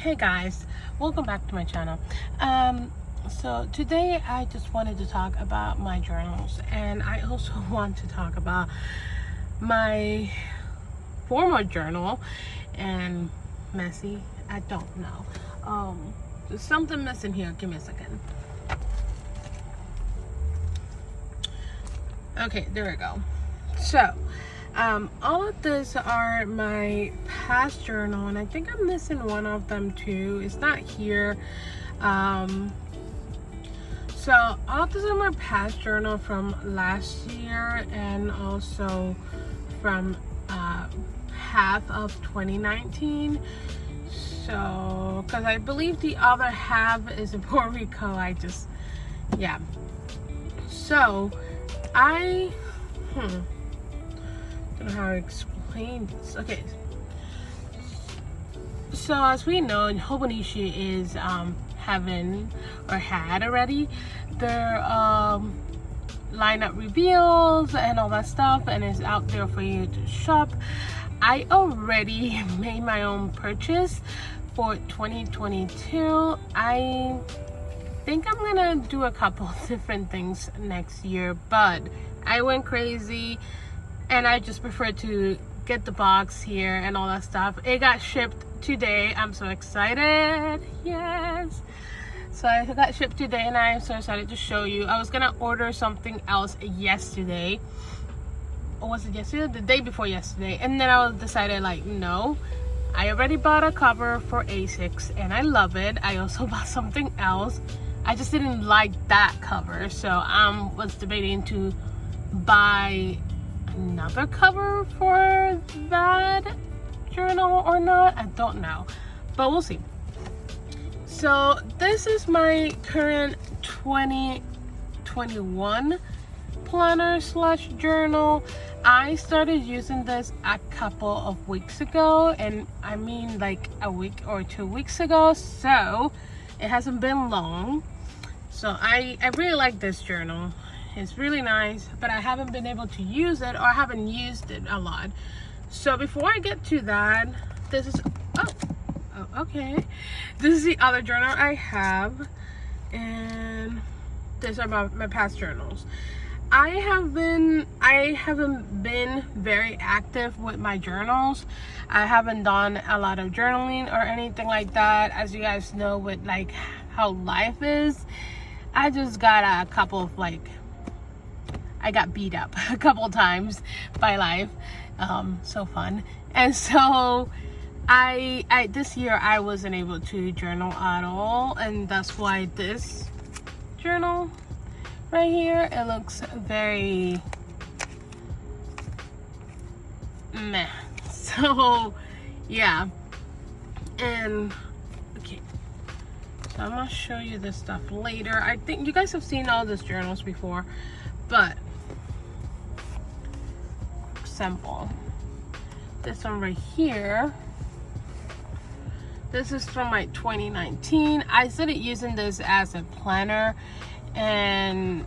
Hey guys, welcome back to my channel. So today I just wanted to talk about my journals, and I also want to talk about my former journal and messy. I don't know. There's something missing here. Give me a second. Okay, there we go. So all of this are my past journal, and I think I'm missing one of them too. It's not here. So all of this are my past journal from last year, and also from half of 2019. So because I believe the other half is in Puerto Rico. Yeah. So I don't know how to explain this. Okay, so as we know, Hobonichi is having or had already their lineup reveals and all that stuff, and it's out there for you to shop. I already made my own purchase for 2022. I think I'm gonna do a couple different things next year, but I went crazy and I just prefer to get the box here and all that stuff. It got shipped today. I'm so excited. Yes. So I got shipped today and I am so excited to show you. I was gonna order something else yesterday. Or was it yesterday? The day before yesterday. And then I decided, like, no. I already bought a cover for A6 and I love it. I also bought something else. I just didn't like that cover. So I was debating to buy another cover for that journal or not. I don't know, but we'll see. So this is my current 2021 planner slash journal. I started using this a couple of weeks ago, and I mean like a week or 2 weeks ago, so it hasn't been long. So I really like this journal. It's really nice, but I haven't been able to use it, or I haven't used it a lot. So before I get to that, this is okay. This is the other journal I have, and these are my past journals. I haven't been very active with my journals. I haven't done a lot of journaling or anything like that. As you guys know, with like how life is, I just got a couple of I got beat up a couple times by life. So fun. And so I this year I wasn't able to journal at all, and that's why this journal right here, it looks very meh. So yeah. And okay, so I'm gonna show you this stuff later. I think you guys have seen all these journals before, but example, this one right here, this is from my 2019. I started using this as a planner, and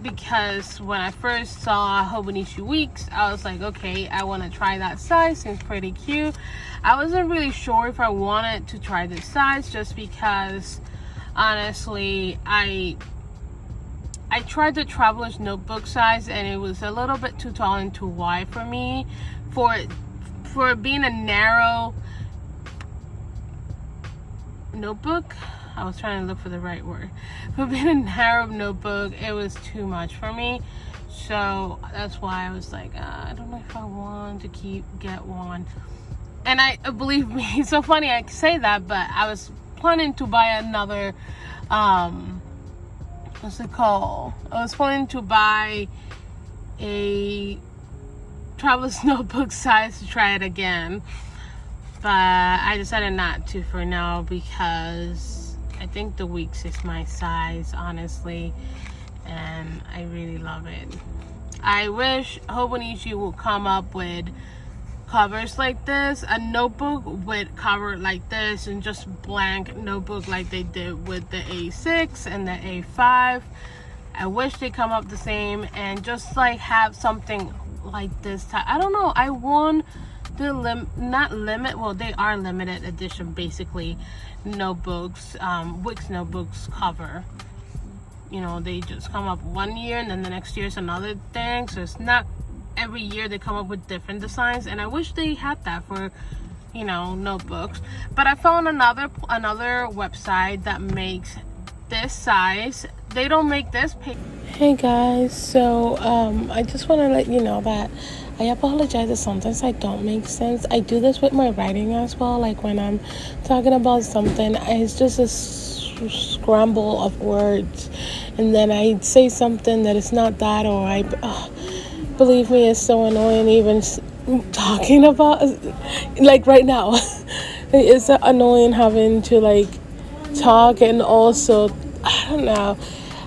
because when I first saw Hobonichi Weeks, I was like, okay, I want to try that size. Seems pretty cute. I wasn't really sure if I wanted to try this size, just because honestly I tried the traveler's notebook size, and it was a little bit too tall and too wide for me. For being a narrow notebook, I was trying to look for the right word. For being a narrow notebook, it was too much for me. So that's why I was like, I don't know if I want to get one. And I believe me, it's so funny I say that, but I was planning to buy another what's it called? I was planning to buy a traveler's notebook size to try it again, but I decided not to for now, because I think the Weeks is my size, honestly, and I really love it. I wish Hobonichi would come up with covers like this, a notebook with cover like this, and just blank notebook like they did with the A6 and the A5. I wish they come up the same and just like have something like this type. I don't know, I want not limit, well, they are limited edition basically notebooks, Wix notebooks cover. You know, they just come up one year and then the next year is another thing, so it's not every year they come up with different designs, and I wish they had that for, you know, notebooks. But I found another website that makes this size. They don't make this paper. Hey guys, so I just want to let you know that I apologize if sometimes I don't make sense. I do this with my writing as well. Like when I'm talking about something, it's just a scramble of words, and then I say something that is not that, or believe me, it's so annoying even talking about, like right now. It's annoying having to like talk, and also I don't know,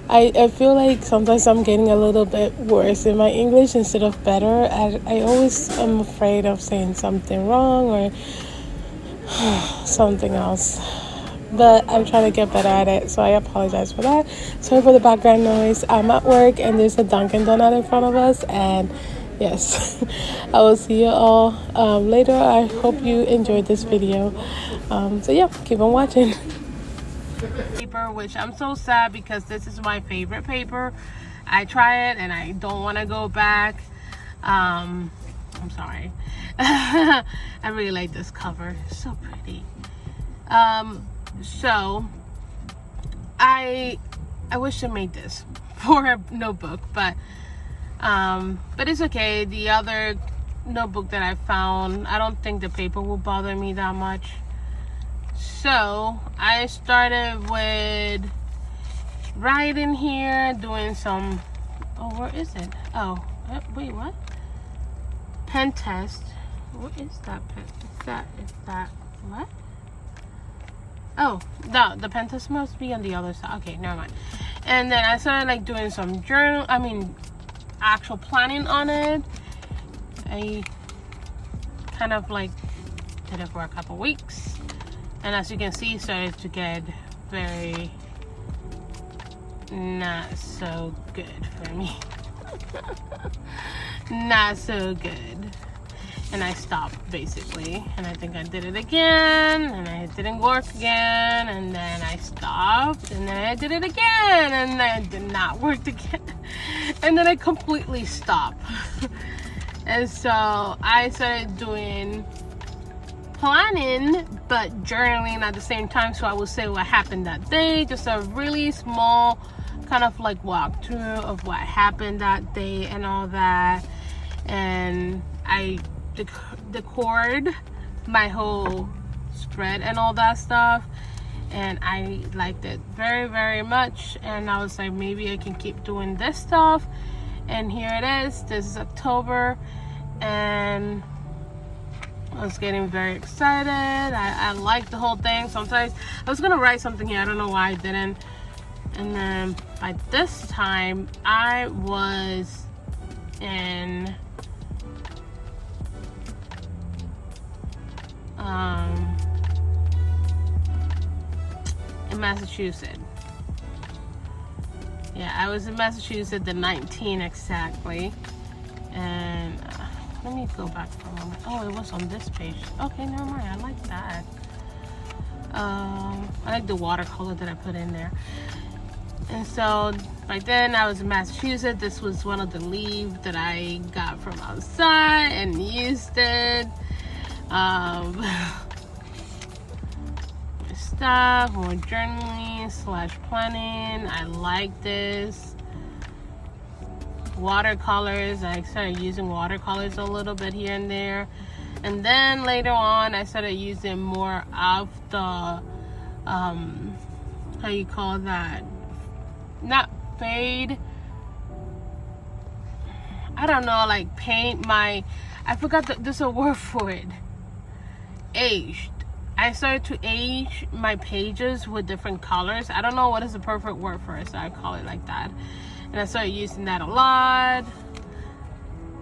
I feel like sometimes I'm getting a little bit worse in my English instead of better. I always am afraid of saying something wrong or something else, but I'm trying to get better at it, so I apologize for that. Sorry for the background noise. I'm at work and there's a Dunkin' Donut in front of us, and yes, I will see you all later. I hope you enjoyed this video. So yeah, keep on watching. Paper, which I'm so sad because this is my favorite paper. I try it and I don't want to go back. I'm sorry. I really like this cover. It's so pretty. So I wish I made this for a notebook, but it's okay. The other notebook that I found, I don't think the paper will bother me that much. So I started with writing here, doing some, where is it? Wait, what? Pen test. What is that pen? Is that what? Oh, the pen test must be on the other side. Okay, never mind. And then I started like doing some actual planning on it. I kind of like did it for a couple weeks, and as you can see, started to get very not so good for me. Not so good. And I stopped basically, and I think I did it again, and it didn't work again, and then I stopped, and then I did it again, and then it did not work again, and then I completely stopped. And so I started doing planning but journaling at the same time, so I would say what happened that day, just a really small kind of like walkthrough of what happened that day and all that. And I decored my whole spread and all that stuff, and I liked it very, very much. And I was like, maybe I can keep doing this stuff. And here it is. This is October, and I was getting very excited. I liked the whole thing. Sometimes I was gonna write something here, I don't know why I didn't. And then by this time I was in Massachusetts. Yeah, I was in Massachusetts the 19th exactly. And let me go back for a moment. Oh, it was on this page. Okay, never mind. I like that. I like the watercolor that I put in there. And so right then I was in Massachusetts. This was one of the leaves that I got from outside and used it. Stuff, more journaling / planning. I like this. Watercolors. I started using watercolors a little bit here and there. And then later on I started using more of the how you call that, not fade, I don't know, like paint my, I forgot there's a word for it, aged. I started to age my pages with different colors. I don't know what is the perfect word for it, so I call it like that. And I started using that a lot.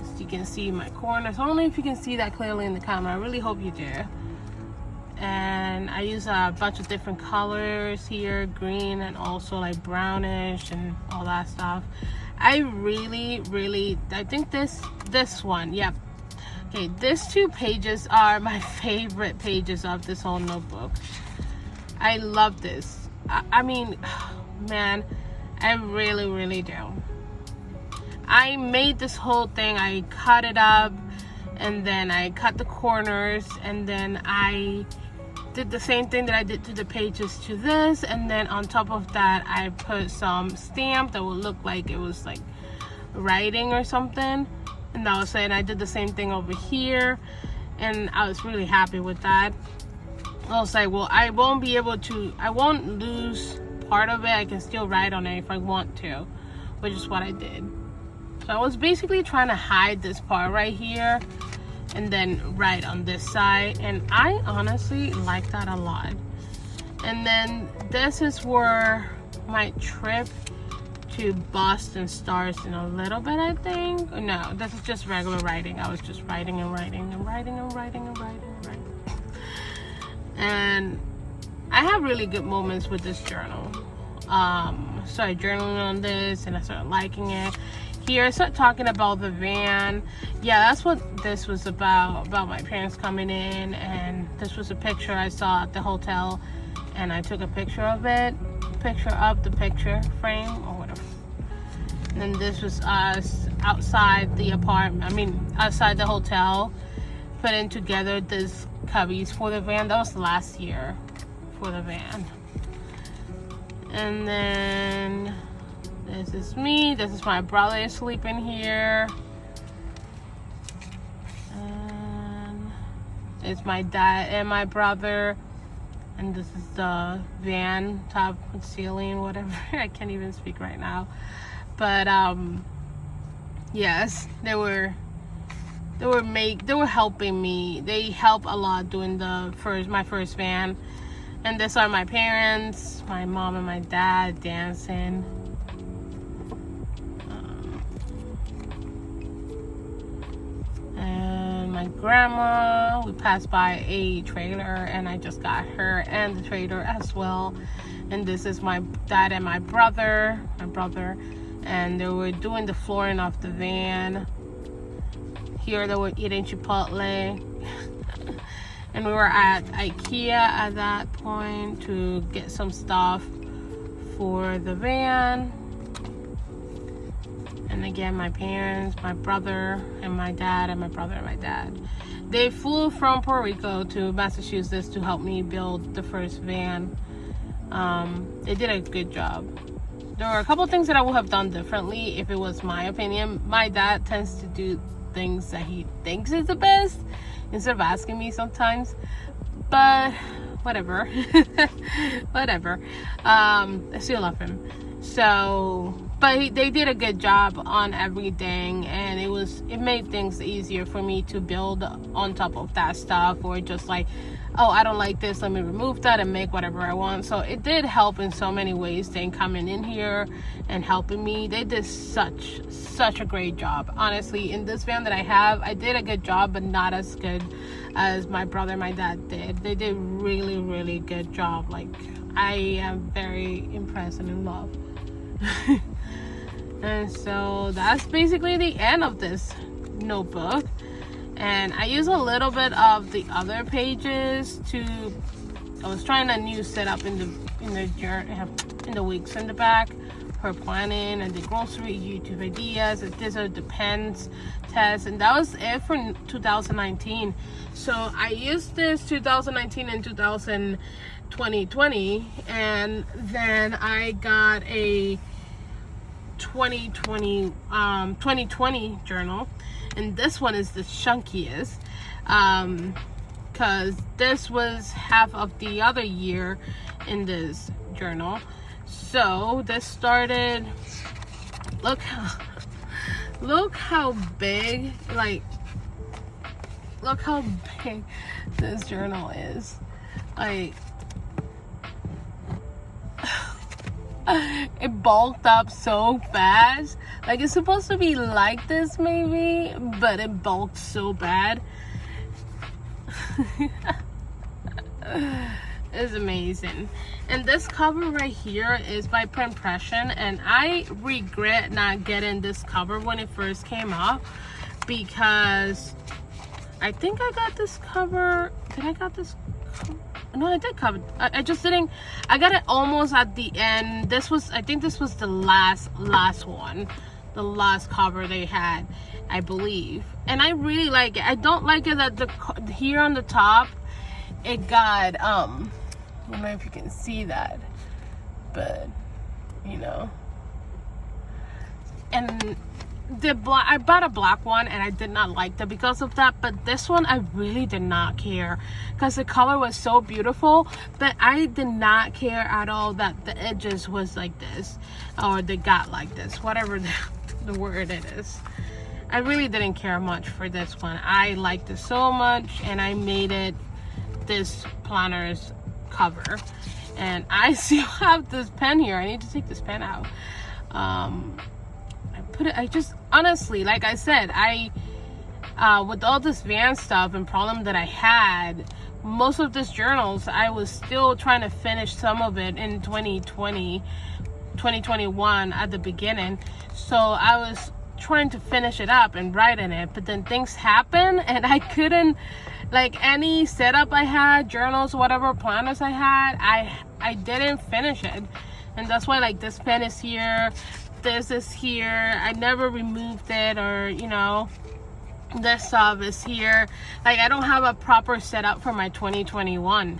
As you can see my corners. I don't know if you can see that clearly in the camera. I really hope you do. And I use a bunch of different colors here, green and also like brownish and all that stuff. I really, I think this one, yep. Okay, these 2 pages are my favorite pages of this whole notebook. I love this. I mean, man, I really do. I made this whole thing. I cut it up, and then I cut the corners, and then I did the same thing that I did to the pages to this, and then on top of that I put some stamp that would look like it was like writing or something, and that was it. And I did the same thing over here, and I was really happy with that. I was like, well, I won't lose part of it. I can still write on it if I want to, which is what I did. So I was basically trying to hide this part right here and then write on this side, and I honestly like that a lot. And then this is where my trip to Boston starts in a little bit, I think. No, this is just regular writing. I was just writing and writing and writing and writing and writing and writing. And I have really good moments with this journal. Started journaling on this, and I started liking it. Here I start talking about the van. Yeah, that's what this was about my parents coming in, and this was a picture I saw at the hotel, and I took a picture of it, picture of the picture frame or whatever. And then this was us outside the apartment, outside the hotel, putting together this cubbies for the van. That was last year for the van. And then this is me. This is my brother sleeping here. And it's my dad and my brother. And this is the van top ceiling, whatever. I can't even speak right now. But yes, they were helping me. They help a lot doing my first van. And these are my parents, my mom and my dad dancing. And my grandma, we passed by a trailer, and I just got her and the trailer as well. And this is my dad and my brother, and they were doing the flooring of the van. Here they were eating Chipotle. And we were at IKEA at that point to get some stuff for the van. And again, my parents, my brother and my dad, and my brother and my dad. They flew from Puerto Rico to Massachusetts to help me build the first van. They did a good job. There were a couple of things that I would have done differently if it was my opinion. My dad tends to do things that he thinks is the best instead of asking me sometimes, but whatever. Whatever. I still love him. So, but they did a good job on everything, and it made things easier for me to build on top of that stuff, or just like, oh, I don't like this, let me remove that and make whatever I want. So it did help in so many ways. They coming in here and helping me. They did such a great job. Honestly, in this van that I have, I did a good job, but not as good as my brother and my dad did. They did really good job. Like, I am very impressed and in love. And so that's basically the end of this notebook. And I use a little bit of the other pages I was trying a new setup in the weeks in the back for planning, and the grocery, YouTube ideas, and these are the pens tests, and that was it for 2019. So I used this 2019 and 2020, and then I got a 2020 journal, and this one is the chunkiest because this was half of the other year in this journal. So this started, look how big, look how big this journal is. Like, it bulked up so fast. Like, it's supposed to be like this maybe, but it bulked so bad. It's amazing. And this cover right here is by Printpression, and I regret not getting this cover when it first came out, because I think I got this cover. Did I got this cover? No, I did cover. I just didn't. I got it almost at the end. This was, I think this was the last one, the last cover they had, I believe. And I really like it. I don't like it that the here on the top it got I don't know if you can see that, but you know. And the black, I bought a black one and I did not like that because of that, but this one I really did not care because the color was so beautiful, but I did not care at all that the edges was like this, or they got like this, whatever the word it is. I really didn't care much for this one. I liked it so much and I made it this planner's cover. And I still have this pen here. I need to take this pen out. I just honestly, like I said, with all this van stuff and problem that I had, most of these journals I was still trying to finish some of it in 2021 at the beginning, so I was trying to finish it up and write in it, but then things happen and I couldn't, like any setup I had, journals, whatever planners I had, I didn't finish it. And that's why, like, this pen is here, this is here, I never removed it, or you know, this stuff is here. Like, I don't have a proper setup for my 2021,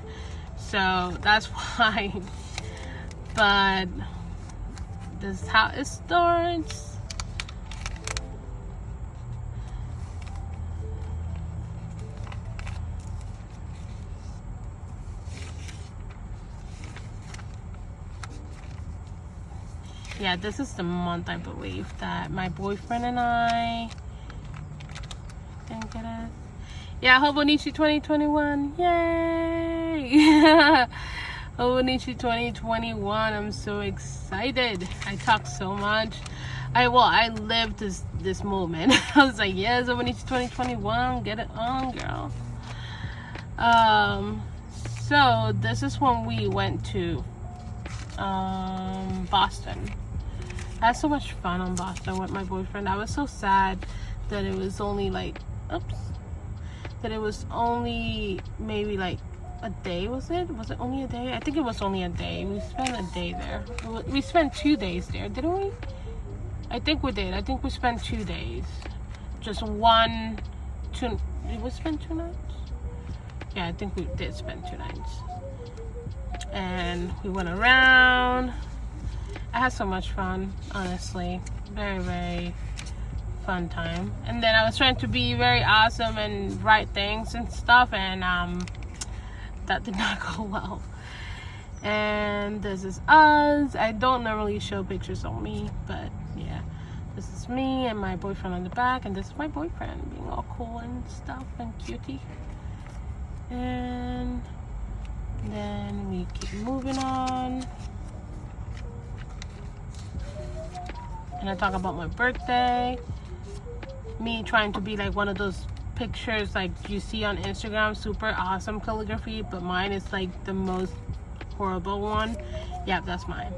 so that's why. But this is how it starts. Yeah, this is the month, I believe, that my boyfriend and I think it is. Yeah, Hobonichi 2021. Yay! Hobonichi 2021. I'm so excited. I talk so much. I lived this moment. I was like, yes, Hobonichi 2021. Get it on, girl. So this is when we went to Boston. I had so much fun in Boston with my boyfriend. I was so sad that it was only like, that it was only maybe like a day. Was it only a day? I think it was only a day. We spent a day there. We spent 2 days there, didn't we? I think we did. I think we spent 2 days. Just did we spend 2 nights? Yeah, I think we did spend 2 nights. And we went around. I had so much fun, honestly. Very, very fun time. And then I was trying to be very awesome and write things and stuff, and that did not go well. And this is us. I don't normally show pictures of me, but yeah, this is me and my boyfriend on the back, and this is my boyfriend being all cool and stuff and cutie. And then we keep moving on. And I talk about my birthday, me trying to be like one of those pictures like you see on Instagram, super awesome calligraphy, but mine is like the most horrible one. Yeah, that's mine.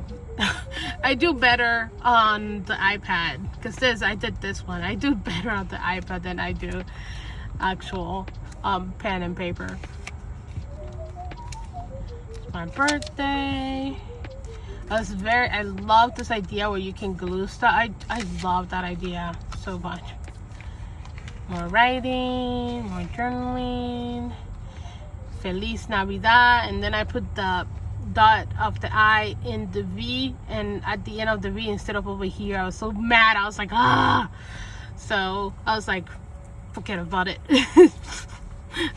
I do better on the iPad, because I did this one. I do better on the iPad than I do actual pen and paper. It's my birthday. I love this idea where you can glue stuff. I love that idea so much. More writing, more journaling. Feliz Navidad. And then I put the dot of the I in the V, and at the end of the V instead of over here. I was so mad. I was like, ah. So I was like, forget about it.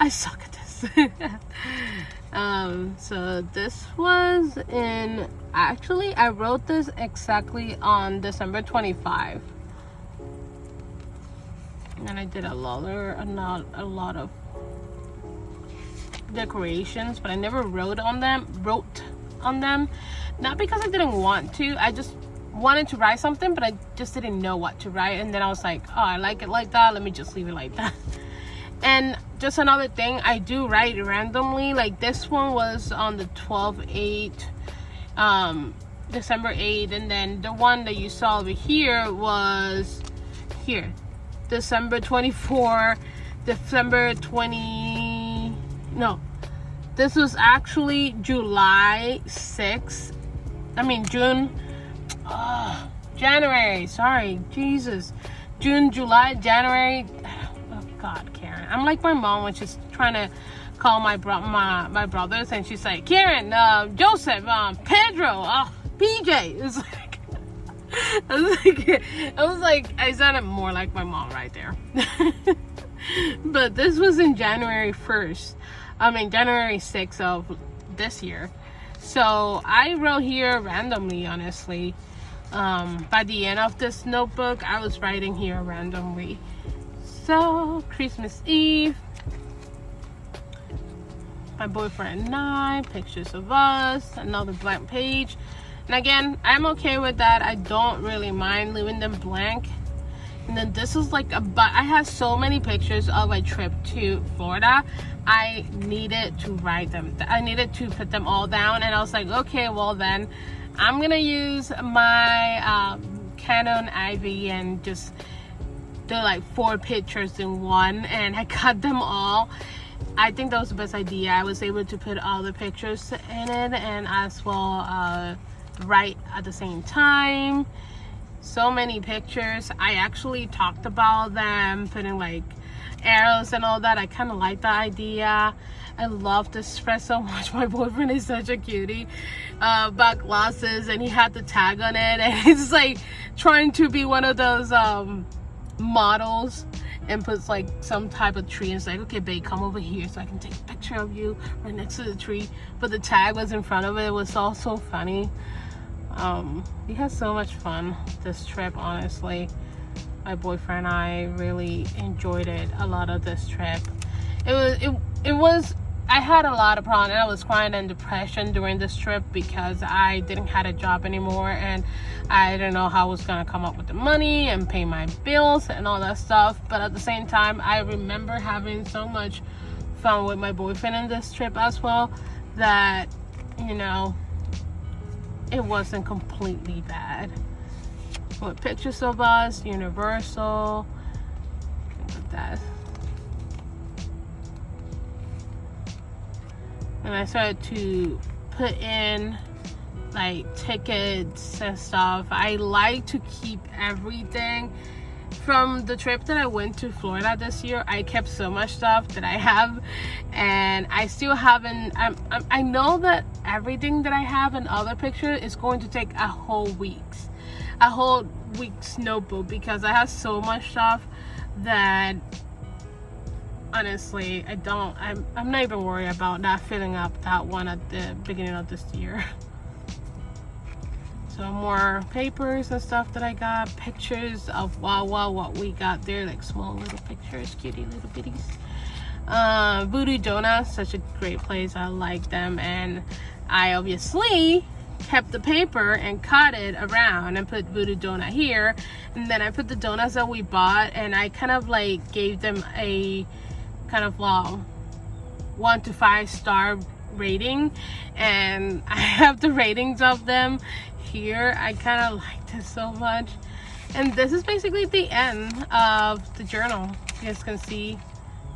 I suck at this. So this was actually I wrote this exactly on December 25, and I did a lot of decorations, but I never wrote on them, not because I didn't want to. I just wanted to write something, but I just didn't know what to write, and then I was like, oh, I like it like that, let me just leave it like that. And just another thing, I do write randomly. Like this one was on the 12/8, December 8, and then the one that you saw over here was here, December 24, December 20, no, this was actually July 6th. I mean January, sorry, Jesus. June, July, January. Oh God, Karen. I'm like my mom when she's trying to call my brothers, and she's like, Karen, Joseph, Pedro, PJ. It's like, I was like, I sounded more like my mom right there. But this was in January 1st. I mean, January 6th of this year. So I wrote here randomly, honestly. By the end of this notebook, I was writing here randomly. So, Christmas Eve. My boyfriend and I, pictures of us, another blank page. And again, I'm okay with that. I don't really mind leaving them blank. And then this is like I had so many pictures of my trip to Florida. I needed to write them. I needed to put them all down. And I was like, okay, well then, I'm gonna use my Canon IV and just do like 4 pictures in one. And I cut them all. I think that was the best idea. I was able to put all the pictures in it and as well write at the same time. So many pictures. I actually talked about them, putting like arrows and all that. I kind of like the idea. I love this spread so much. My boyfriend is such a cutie. Bought glasses and he had the tag on it, and it's like trying to be one of those models, and puts like some type of tree and it's like, okay babe, come over here so I can take a picture of you right next to the tree, but the tag was in front of it. It was all so funny. We had so much fun this trip, honestly. My boyfriend and I really enjoyed it a lot of this trip. It was I had a lot of problems. I was crying in depression during this trip because I didn't have a job anymore, and I didn't know how I was gonna come up with the money and pay my bills and all that stuff. But at the same time, I remember having so much fun with my boyfriend in this trip as well, that, you know, it wasn't completely bad. With pictures of us, Universal, look at that. And I started to put in like tickets and stuff. I like to keep everything from the trip that I went to Florida this year. I kept so much stuff that I have, and I still haven't. I know that everything that I have in other pictures is going to take a whole week's notebook, because I have so much stuff that honestly I'm not even worried about not filling up that one at the beginning of this year. So more papers and stuff that I got, pictures of what we got there, like small little pictures, cutie little bitties. Voodoo Donuts, such a great place. I like them, and I obviously kept the paper and cut it around and put Voodoo Donut here, and then I put the donuts that we bought, and I kind of like gave them a kind of 1 to 5 star rating, and I have the ratings of them here. I kind of like this so much. And this is basically the end of the journal. You guys can see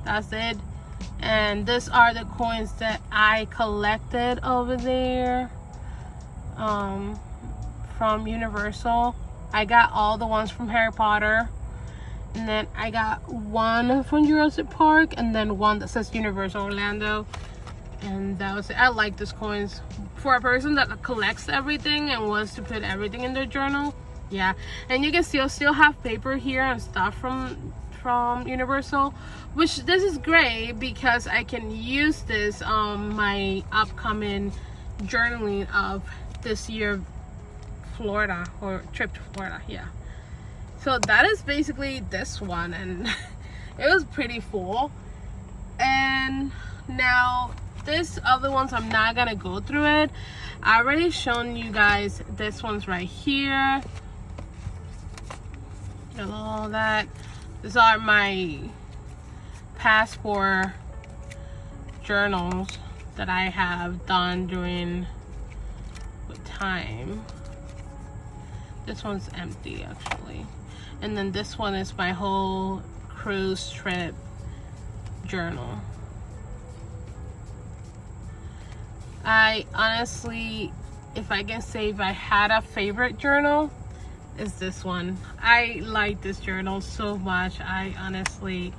that's it. And these are the coins that I collected over there from Universal. I got all the ones from Harry Potter, and then I got one from Jurassic Park, and then one that says Universal Orlando. And that was it. I like these coins for a person that collects everything and wants to put everything in their journal. Yeah, and you can still have paper here and stuff from Universal, which this is great because I can use this on my upcoming journaling of this year Florida, or trip to Florida. Yeah, so that is basically this one, and it was pretty full. And now this other ones, I'm not gonna go through it. I already shown you guys this one's right here. And all that. These are my passport journals that I have done during time. This one's empty actually. And then this one is my whole cruise trip journal. I honestly, if I can say if I had a favorite journal, is this one. I like this journal so much. I honestly,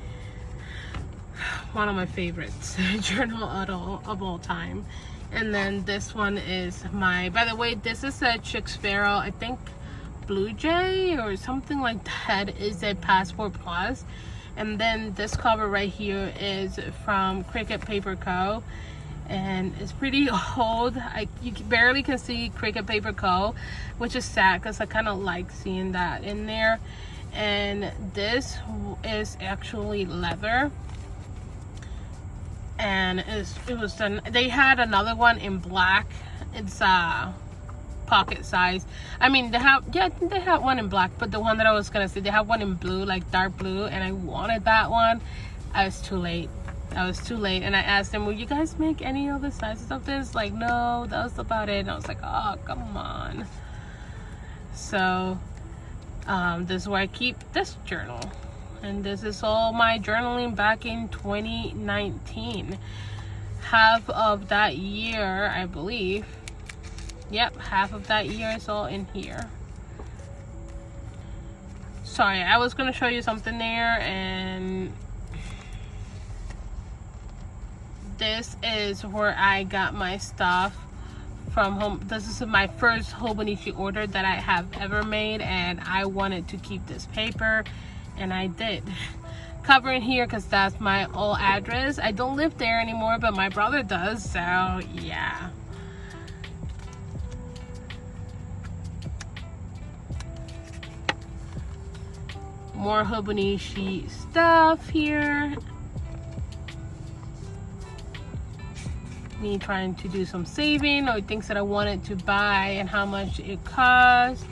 one of my favorites journal of all time. And then this one is my, by the way, this is a Chick Sparrow, I think Blue Jay or something like that, is a Passport Plus. And then this cover right here is from Cricket Paper Co. And it's pretty old. You barely can see Cricket Paper Co., which is sad because I kind of like seeing that in there. And this is actually leather, and it was done. They had another one in black. It's pocket size. I mean, they have, yeah, I think they have one in black, but the one that I was gonna say, they have one in blue, like dark blue, and I wanted that one. I was too late, and I asked them, will you guys make any other sizes of this? Like, no, that was about it. And I was like, oh, come on. So this is where I keep this journal, and this is all my journaling back in 2019. Half of that year, I believe, yep, half of that year is all in here. Sorry, I was gonna show you something there, and this is where I got my stuff from home. This is my first Hobonichi order that I have ever made, and I wanted to keep this paper, and I did. Covering here because that's my old address. I don't live there anymore, but my brother does, so yeah. More Hobonichi stuff here. Me trying to do some saving, or things that I wanted to buy and how much it cost,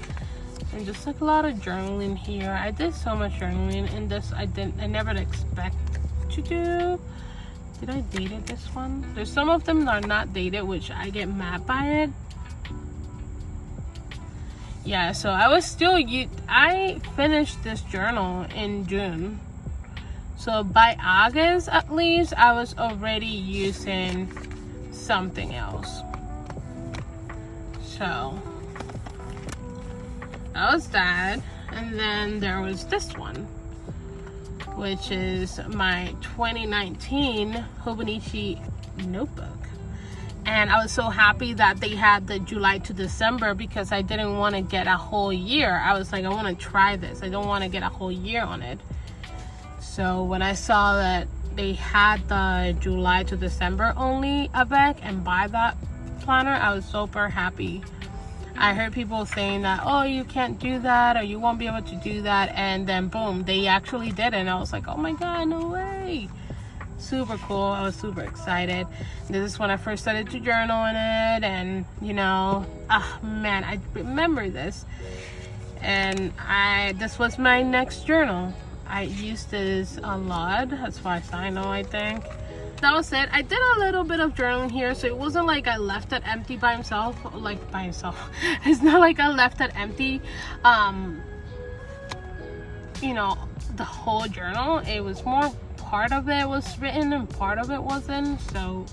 and just like a lot of journaling here. I did so much journaling in this. I never expect to do. Did I date it, this one? There's some of them that are not dated, which I get mad by it. Yeah, so I finished this journal in June, so by August at least I was already using something else. So that was that. And then there was this one, which is my 2019 Hobonichi Notebook. And I was so happy that they had the July to December, because I didn't want to get a whole year. I was like, I want to try this. I don't want to get a whole year on it. So when I saw that they had the July to December only avec and buy that planner, I was super happy. I heard people saying that, oh, you can't do that, or you won't be able to do that, and then boom, they actually did it, and I was like, oh my god, no way. Super cool. I was super excited. This is when I first started to journal in it, and you know, man, I remember this, and this was my next journal. I used this a lot, as far as I know. I think that was it. I did a little bit of journaling here, so it wasn't like I left it empty by himself, like by himself. It's not like I left it empty. You know, the whole journal, it was more part of it was written and part of it wasn't. So,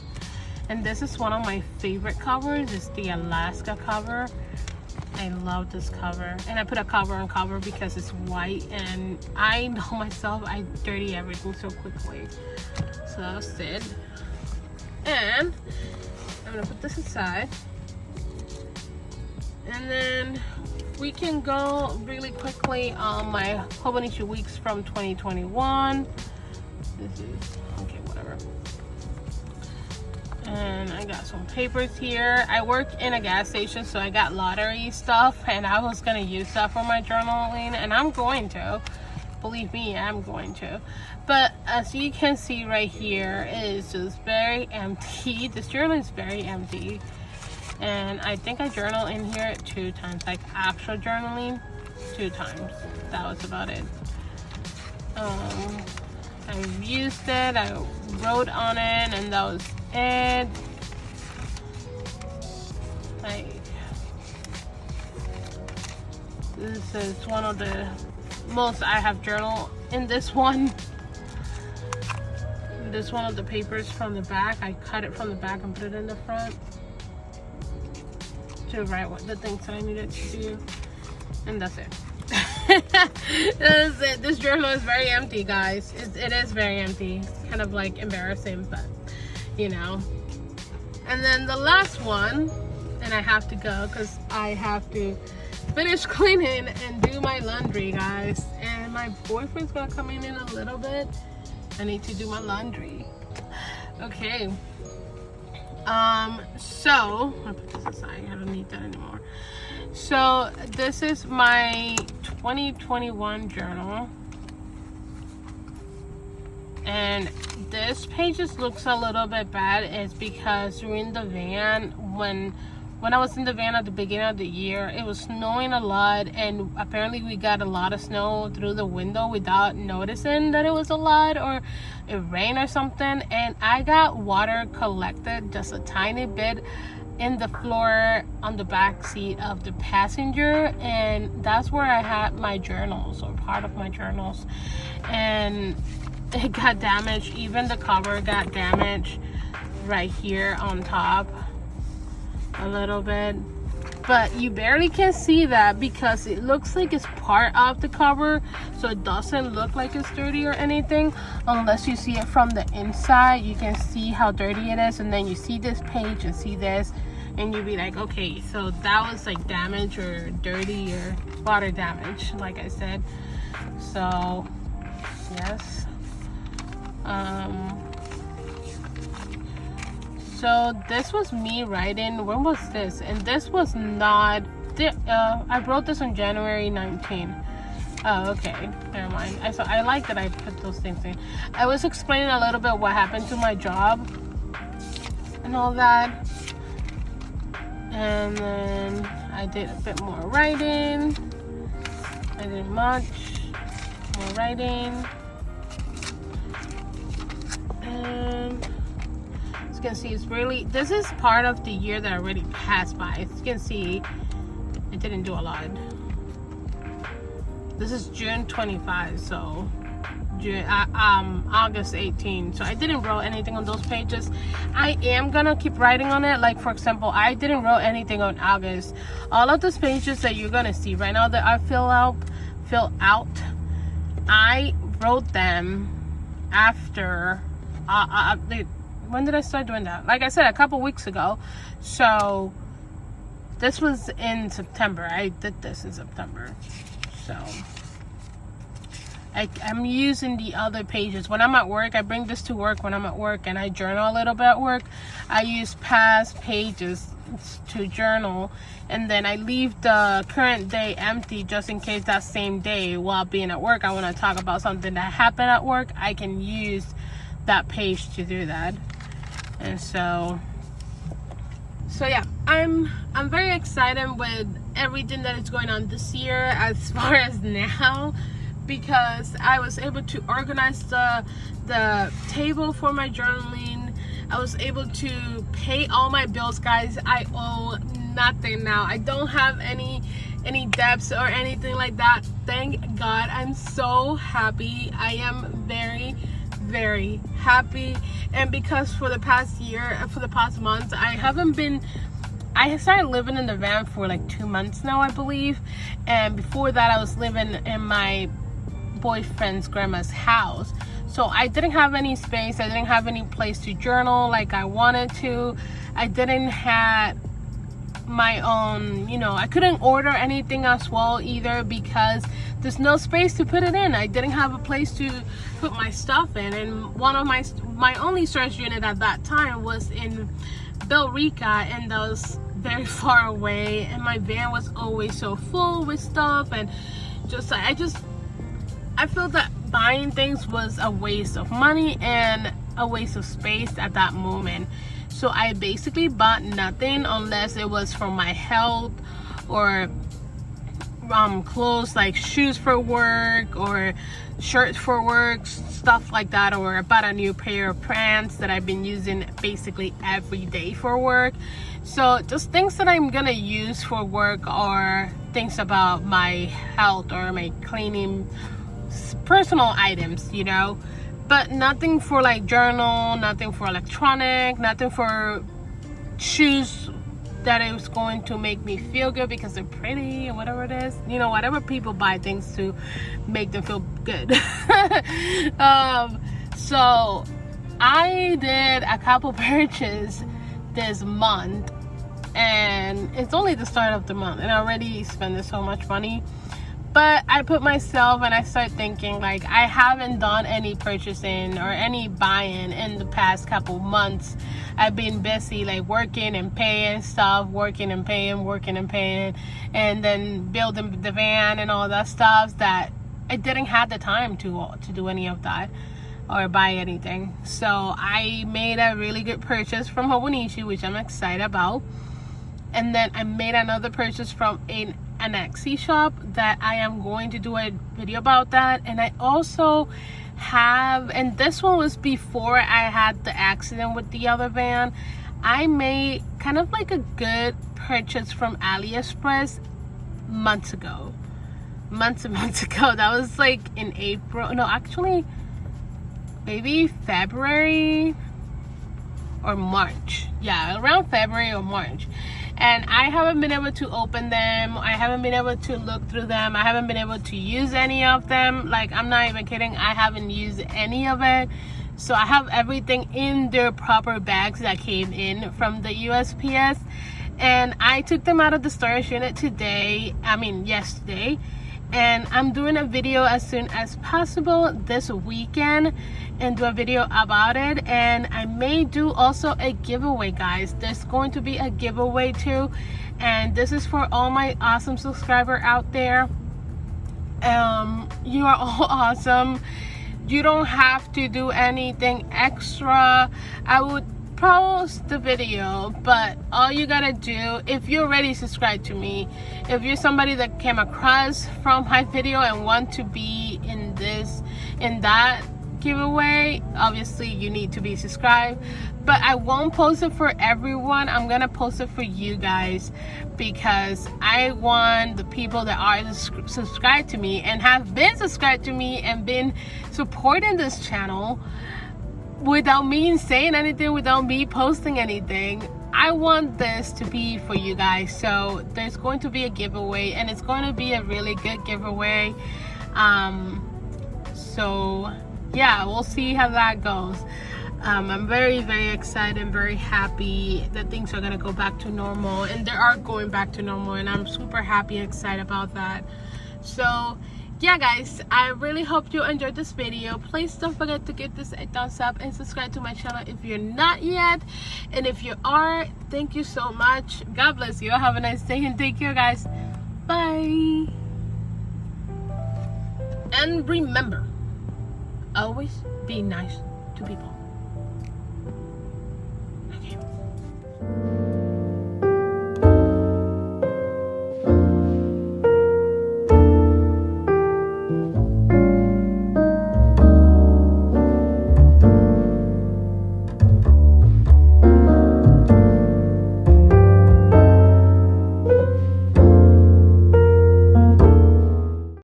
and this is one of my favorite covers. It's the Alaska cover. I love this cover, and I put a cover on cover because it's white, and I know myself, I dirty everything so quickly. So that's it. And I'm gonna put this aside, and then we can go really quickly on my Hobonichi weeks from 2021. This is okay, whatever. And I got some papers here. I work in a gas station, so I got lottery stuff, and I was gonna use that for my journaling, and I'm going to. Believe me, I'm going to. But as you can see right here, it is just very empty. This journal is very empty. And I think I journal in here 2 times, like actual journaling 2 times. That was about it. I used it, I wrote on it, and that was it. Like, this is one of the most I have journal in this one. this one of the papers from the back. I cut it from the back and put it in the front to write what the things that I needed to do, and that's it. That's it. This journal is very empty, guys. It is very empty. It's kind of like embarrassing, but you know. And then the last one, and I have to go because I have to finish cleaning and do my laundry, guys. And my boyfriend's gonna come in a little bit. I need to do my laundry. Okay. So I'll put this aside. I don't need that anymore. So this is my 2021 journal, and this page just looks a little bit bad. It's because we're in the van. When I was in the van at the beginning of the year, it was snowing a lot, and apparently we got a lot of snow through the window without noticing that it was a lot, or it rained or something, and I got water collected just a tiny bit in the floor on the back seat of the passenger, and that's where I had my journals, or part of my journals, and it got damaged. Even the cover got damaged right here on top a little bit, but you barely can see that because it looks like it's part of the cover, so it doesn't look like it's dirty or anything unless you see it from the inside. You can see how dirty it is, and then you see this page and see this, and you'd be like, okay, so that was like damage or dirty or water damage, like I said. So yes. So this was me writing. When was this? And this was not, I wrote this on January 19. Oh, okay, never mind. I like that I put those things in. I was explaining a little bit what happened to my job and all that, and then I did a bit more writing. I did much more writing, and as you can see, it's really, this is part of the year that already passed by. As you can see, I didn't do a lot. This is June 25, so August 18. So I didn't write anything on those pages. I am gonna keep writing on it. Like, for example, I didn't write anything on August. All of those pages that you're gonna see right now that I fill out, I wrote them after. When did I start doing that? Like I said, a couple weeks ago. So this was in September. I did this in September. So I'm using the other pages. When I'm at work, I bring this to work when I'm at work, and I journal a little bit at work. I use past pages to journal, and then I leave the current day empty just in case that same day while being at work I want to talk about something that happened at work. I can use that page to do that. And so yeah, I'm very excited with everything that is going on this year as far as now, because I was able to organize the table for my journaling. I was able to pay all my bills, guys. I owe nothing now. I don't have any debts or anything like that. Thank God. I'm so happy. I am very, very happy. And because for the past year, for the past months, I started living in the van for like 2 months now, I believe. And before that, I was living in my boyfriend's grandma's house. So I didn't have any space. I didn't have any place to journal like I wanted to. I didn't have my own, I couldn't order anything as well either because there's no space to put it in. I didn't have a place to put my stuff in, and one of my only storage unit at that time was in Billerica, and that was very far away, and my van was always so full with stuff, and I feel that buying things was a waste of money and a waste of space at that moment. So I basically bought nothing unless it was for my health, or clothes like shoes for work or shirts for work, stuff like that, or I bought a new pair of pants that I've been using basically every day for work. So just things that I'm gonna use for work, or things about my health or my cleaning, personal items, but nothing for like journal, nothing for electronic, nothing for shoes that it was going to make me feel good because they're pretty or whatever it is, you know, whatever people buy things to make them feel good. So I did a couple purchases this month, and it's only the start of the month and I already spent so much money. But I put myself and I start thinking, like, I haven't done any purchasing or any buying in the past couple months. I've been busy, like, working and paying stuff, working and paying, and then building the van and all that stuff, that I didn't have the time to do any of that or buy anything. So I made a really good purchase from Hobonichi, which I'm excited about. And then I made another purchase from an Etsy shop that I am going to do a video about that. And I also have, and this one was before I had the accident with the other van, I made kind of like a good purchase from AliExpress months and months ago. That was like in April, no, actually maybe February or March. Yeah, around February or March. And I haven't been able to open them. I haven't been able to look through them. I haven't been able to use any of them. Like, I'm not even kidding. I haven't used any of it. So I have everything in their proper bags that came in from the USPS. And I took them out of the storage unit yesterday. And I'm doing a video as soon as possible this weekend and do a video about it. And I may do also a giveaway, guys. There's going to be a giveaway too, and this is for all my awesome subscribers out there. You are all awesome. You don't have to do anything extra. I would post the video, but all you gotta do, if you're already subscribed to me, if you're somebody that came across from my video and want to be in that giveaway, obviously you need to be subscribed. But I won't post it for everyone. I'm gonna post it for you guys, because I want the people that are subscribed to me and have been subscribed to me and been supporting this channel without me saying anything, without me posting anything. I want this to be for you guys. So there's going to be a giveaway, and it's going to be a really good giveaway. So yeah, we'll see how that goes. I'm very, very excited and very happy that things are going to go back to normal, and they are going back to normal, and I'm super happy and excited about that. So yeah, guys, I really hope you enjoyed this video. Please don't forget to give this a thumbs up and subscribe to my channel if you're not yet. And if you are, thank you so much. God bless you. Have a nice day and take care, guys. Bye. And remember, always be nice to people. Okay.